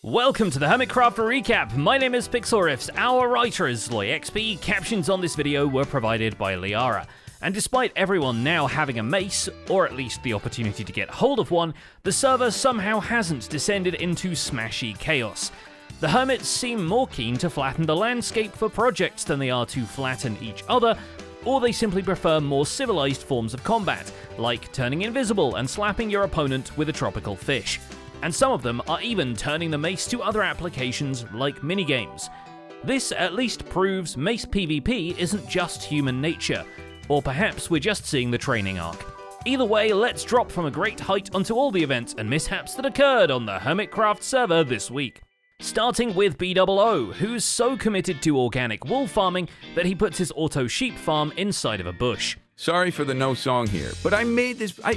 Welcome to the Hermitcraft Recap. My name is Pixelriffs. Our writer is SloyXP. Captions on this video were provided by Liara. And despite everyone now having a mace, or at least the opportunity to get hold of one, the server somehow hasn't descended into smashy chaos. The hermits seem more keen to flatten the landscape for projects than they are to flatten each other, or they simply prefer more civilized forms of combat, like turning invisible and slapping your opponent with a tropical fish. And some of them are even turning the mace to other applications like minigames. This at least proves mace PvP isn't just human nature, or perhaps we're just seeing the training arc. Either way, let's drop from a great height onto all the events and mishaps that occurred on the Hermitcraft server this week. Starting with BOO, who's so committed to organic wool farming that he puts his auto sheep farm inside of a bush. Sorry for the no song here, but I made this, I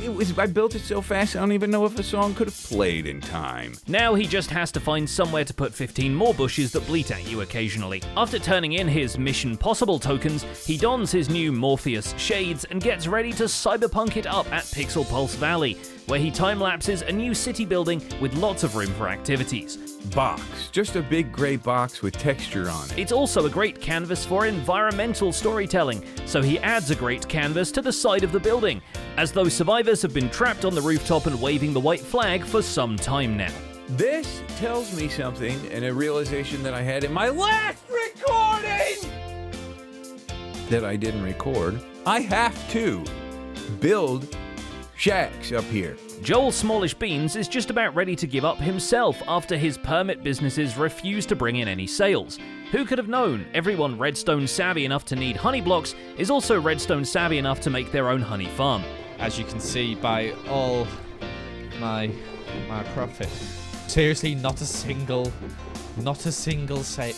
built it so fast I don't even know if a song could have played in time. Now he just has to find somewhere to put 15 more bushes that bleat at you occasionally. After turning in his Mission Possible tokens, he dons his new Morpheus shades and gets ready to cyberpunk it up at Pixel Pulse Valley, where he time-lapses a new city building with lots of room for activities. Box, just a big gray box with texture on it. It's also a great canvas for environmental storytelling, so he adds a great canvas to the side of the building, as though survivors have been trapped on the rooftop and waving the white flag for some time now. This tells me something, and a realization that I had in my last recording that I didn't record. I have to build shacks up here. Joel Smallish Beans is just about ready to give up himself after his permit businesses refuse to bring in any sales. Who could have known? Everyone redstone savvy enough to need honey blocks is also redstone savvy enough to make their own honey farm. As you can see by all my profit. Seriously, not a single sale.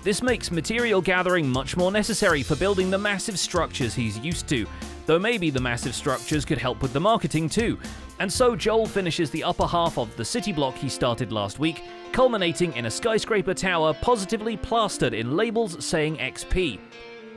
This makes material gathering much more necessary for building the massive structures he's used to, though maybe the massive structures could help with the marketing too. And so Joel finishes the upper half of the city block he started last week, culminating in a skyscraper tower positively plastered in labels saying XP.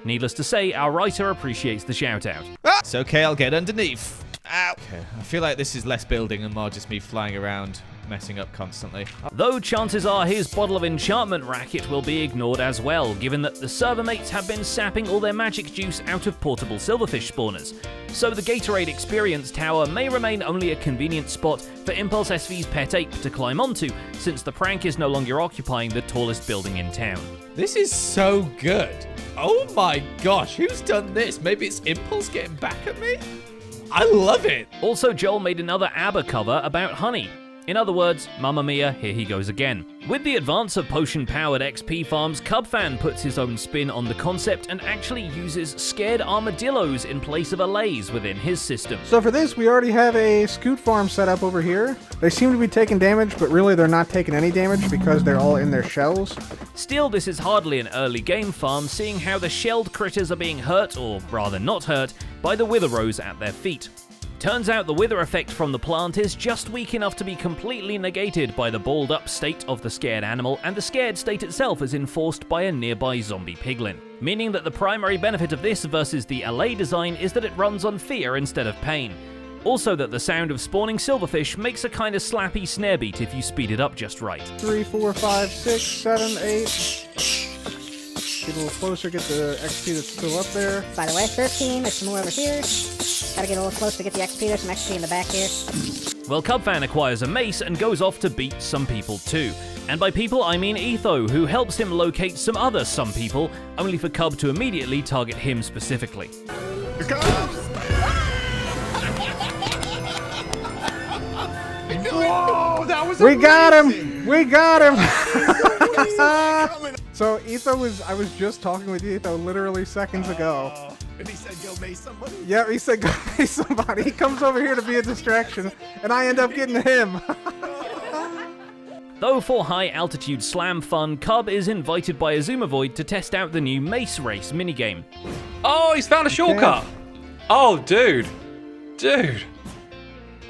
Needless to say, our writer appreciates the shout out. It's okay, I'll get underneath. Ow. Okay, I feel like this is less building and more just me flying around, messing up constantly. Though chances are his bottle of enchantment racket will be ignored as well, given that the server mates have been sapping all their magic juice out of portable silverfish spawners. So the Gatorade Experience Tower may remain only a convenient spot for Impulse SV's pet ape to climb onto, since the prank is no longer occupying the tallest building in town. This is so good. Oh my gosh, who's done this? Maybe it's Impulse getting back at me? I love it. Also, Joel made another ABBA cover about honey. In other words, Mamma Mia, here he goes again. With the advance of potion-powered XP farms, Cubfan puts his own spin on the concept and actually uses scared armadillos in place of allays within his system. So for this, we already have a scoot farm set up over here. They seem to be taking damage, but really they're not taking any damage because they're all in their shells. Still, this is hardly an early game farm, seeing how the shelled critters are being hurt, or rather not hurt, by the wither rows at their feet. Turns out the wither effect from the plant is just weak enough to be completely negated by the balled up state of the scared animal, and the scared state itself is enforced by a nearby zombie piglin. Meaning that the primary benefit of this versus the allay design is that it runs on fear instead of pain. Also that the sound of spawning silverfish makes a kind of slappy snare beat if you speed it up just right. 3, 4, 5, 6, 7, 8. Get a little closer, get the XP that's still up there. By the way, 13, there's some more over here. Gotta get a little closer to get the XP, there's some XP in the back here. Well, Cubfan acquires a mace and goes off to beat some people too. And by people, I mean Etho, who helps him locate some other some people, only for Cub to immediately target him specifically. Whoa, that was We got amazing. him! We got him! So I was just talking with Etho literally seconds ago. And he said, go mace somebody? Yeah, he said go mace somebody. He comes over here to be a distraction, and I end up getting him. Though for high-altitude slam fun, Cub is invited by Azumavoid to test out the new Mace Race minigame. Oh, he's found a shortcut. Oh, dude.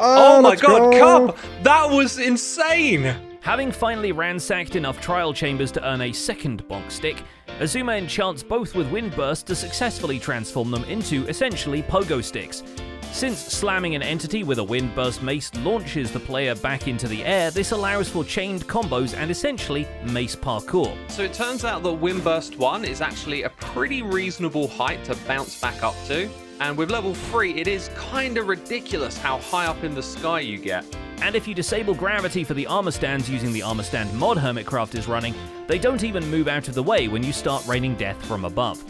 Oh my let's god, go. Cub! That was insane! Having finally ransacked enough trial chambers to earn a second bonk stick, Azuma enchants both with Wind Burst to successfully transform them into, essentially, pogo sticks. Since slamming an entity with a wind burst mace launches the player back into the air, this allows for chained combos and essentially mace parkour. So it turns out that Windburst 1 is actually a pretty reasonable height to bounce back up to. And with level 3, it is kinda ridiculous how high up in the sky you get. And if you disable gravity for the armor stands using the armor stand mod Hermitcraft is running, they don't even move out of the way when you start raining death from above.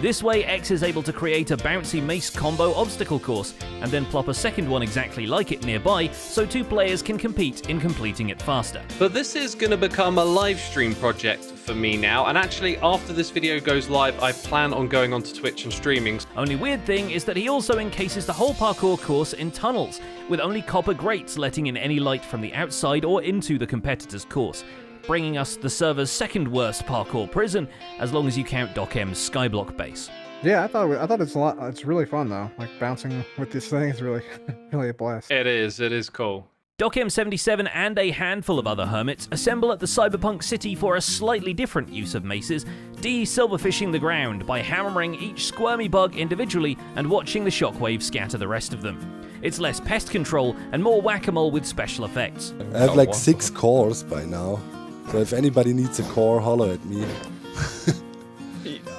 This way, X is able to create a bouncy mace combo obstacle course, and then plop a second one exactly like it nearby, so 2 players can compete in completing it faster. But this is going to become a live stream project for me now, and actually after this video goes live, I plan on going onto Twitch and streaming. Only weird thing is that he also encases the whole parkour course in tunnels, with only copper grates letting in any light from the outside or into the competitor's course, bringing us the server's second worst parkour prison, as long as you count Doc M's skyblock base. Yeah, I thought it's a lot. It's really fun though. Like bouncing with this thing is really, really a blast. It is cool. Doc M77 and a handful of other hermits assemble at the cyberpunk city for a slightly different use of maces, de-silverfishing the ground by hammering each squirmy bug individually and watching the shockwave scatter the rest of them. It's less pest control and more whack-a-mole with special effects. I have like 6 cores by now. So if anybody needs a core, holler at me.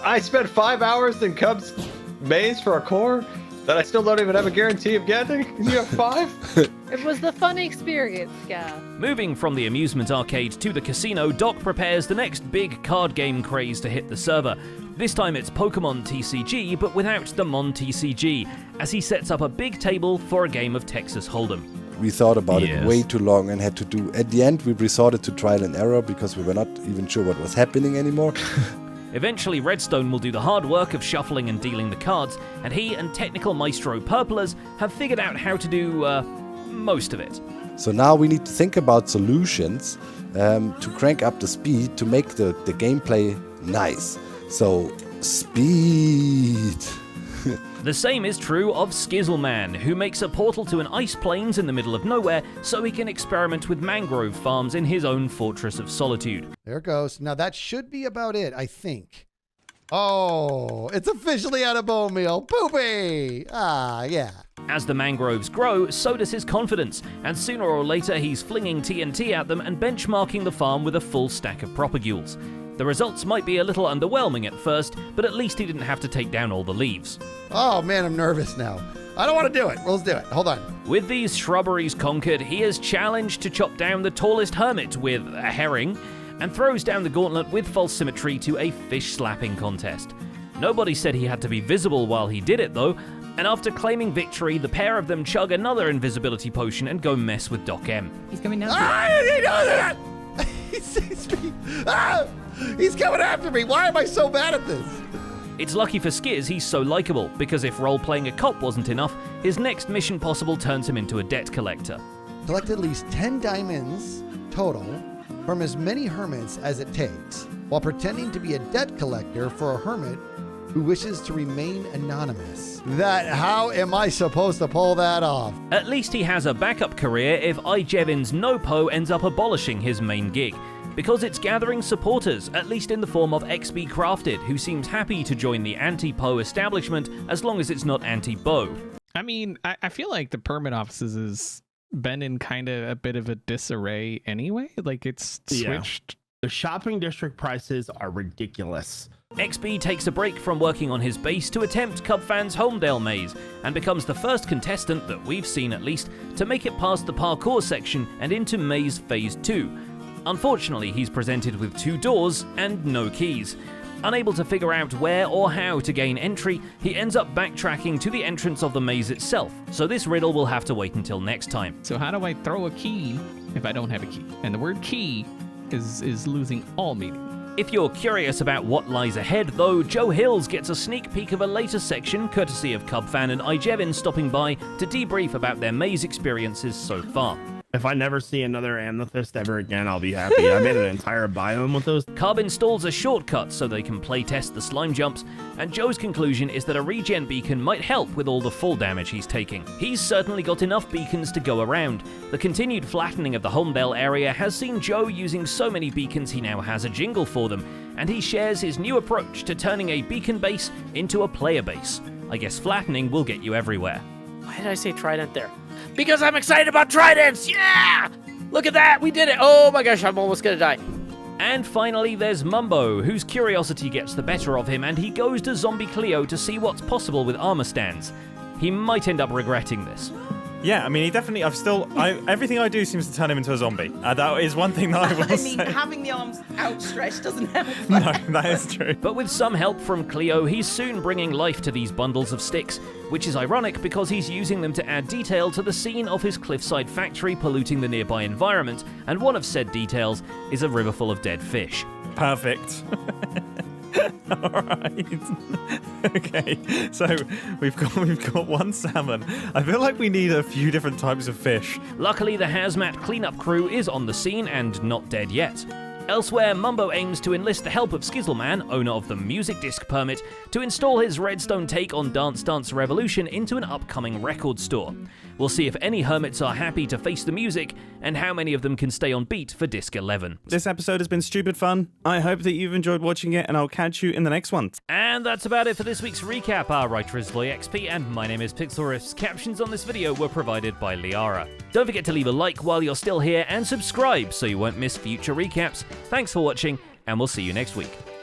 I spent 5 hours in Cub's maze for a core that I still don't even have a guarantee of getting. You have 5? It was the fun experience, yeah. Moving from the amusement arcade to the casino, Doc prepares the next big card game craze to hit the server. This time it's Pokemon TCG, but without the Mon TCG, as he sets up a big table for a game of Texas Hold'em. We thought about it way too long and had to do... At the end, we resorted to trial and error because we were not even sure what was happening anymore. Eventually, Redstone will do the hard work of shuffling and dealing the cards, and he and technical maestro Purplers have figured out how to do, most of it. So now we need to think about solutions to crank up the speed to make the gameplay nice. So, speed! The same is true of Skizzleman, who makes a portal to an ice plains in the middle of nowhere so he can experiment with mangrove farms in his own fortress of solitude. There it goes. Now that should be about it, I think. Oh, it's officially out of bone meal. Poopy! Ah, yeah. As the mangroves grow, so does his confidence, and sooner or later he's flinging TNT at them and benchmarking the farm with a full stack of propagules. The results might be a little underwhelming at first, but at least he didn't have to take down all the leaves. Oh man, I'm nervous now. I don't want to do it. Well, let's do it. Hold on. With these shrubberies conquered, he is challenged to chop down the tallest hermit with a herring, and throws down the gauntlet with false symmetry to a fish slapping contest. Nobody said he had to be visible while he did it though, and after claiming victory, the pair of them chug another invisibility potion and go mess with Doc M. He's coming down. Ah, he knows that! He sees me. Ah! He's coming after me. Why am I so bad at this? It's lucky for Skiz he's so likable, because if role-playing a cop wasn't enough, his next mission possible turns him into a debt collector. Collect at least 10 diamonds total from as many hermits as it takes, while pretending to be a debt collector for a hermit who wishes to remain anonymous. How am I supposed to pull that off? At least he has a backup career if iJevin's no-po ends up abolishing his main gig, because it's gathering supporters, at least in the form of XB Crafted, who seems happy to join the anti-Po establishment as long as it's not anti-Bo. I mean, I feel like the permit offices has been in kind of a bit of a disarray anyway. Like, it's switched. The shopping district prices are ridiculous. XB takes a break from working on his base to attempt Cubfan's Homedale maze, and becomes the first contestant that we've seen at least to make it past the parkour section and into Maze Phase 2. Unfortunately, he's presented with 2 doors and no keys. Unable to figure out where or how to gain entry, he ends up backtracking to the entrance of the maze itself, so this riddle will have to wait until next time. So how do I throw a key if I don't have a key? And the word key is losing all meaning. If you're curious about what lies ahead, though, Joe Hills gets a sneak peek of a later section courtesy of Cubfan and iJevin stopping by to debrief about their maze experiences so far. If I never see another amethyst ever again, I'll be happy. I made an entire biome with those. Cub installs a shortcut so they can playtest the slime jumps, and Joe's conclusion is that a regen beacon might help with all the fall damage he's taking. He's certainly got enough beacons to go around. The continued flattening of the Homedale area has seen Joe using so many beacons he now has a jingle for them, and he shares his new approach to turning a beacon base into a player base. I guess flattening will get you everywhere. Why did I say trident there? Because I'm excited about tridents! Yeah! Look at that! We did it! Oh my gosh, I'm almost gonna die. And finally, there's Mumbo, whose curiosity gets the better of him, and he goes to Zombie Cleo to see what's possible with armor stands. He might end up regretting this. Yeah, I mean, he definitely. Everything I do seems to turn him into a zombie. That is one thing that I will say. Having the arms outstretched doesn't help. No, that is true. But with some help from Cleo, he's soon bringing life to these bundles of sticks, which is ironic because he's using them to add detail to the scene of his cliffside factory polluting the nearby environment, and one of said details is a river full of dead fish. Perfect. Alright. Okay, so we've got one salmon. I feel like we need a few different types of fish. Luckily, the hazmat cleanup crew is on the scene and not dead yet. Elsewhere, Mumbo aims to enlist the help of Skizzleman, owner of the Music Disc Permit, to install his redstone take on Dance Dance Revolution into an upcoming record store. We'll see if any hermits are happy to face the music, and how many of them can stay on beat for Disc 11. This episode has been stupid fun. I hope that you've enjoyed watching it, and I'll catch you in the next one. And that's about it for this week's recap. Our writer is LoyXP, and my name is Pixelriffs. Captions on this video were provided by Liara. Don't forget to leave a like while you're still here, and subscribe so you won't miss future recaps. Thanks for watching, and we'll see you next week.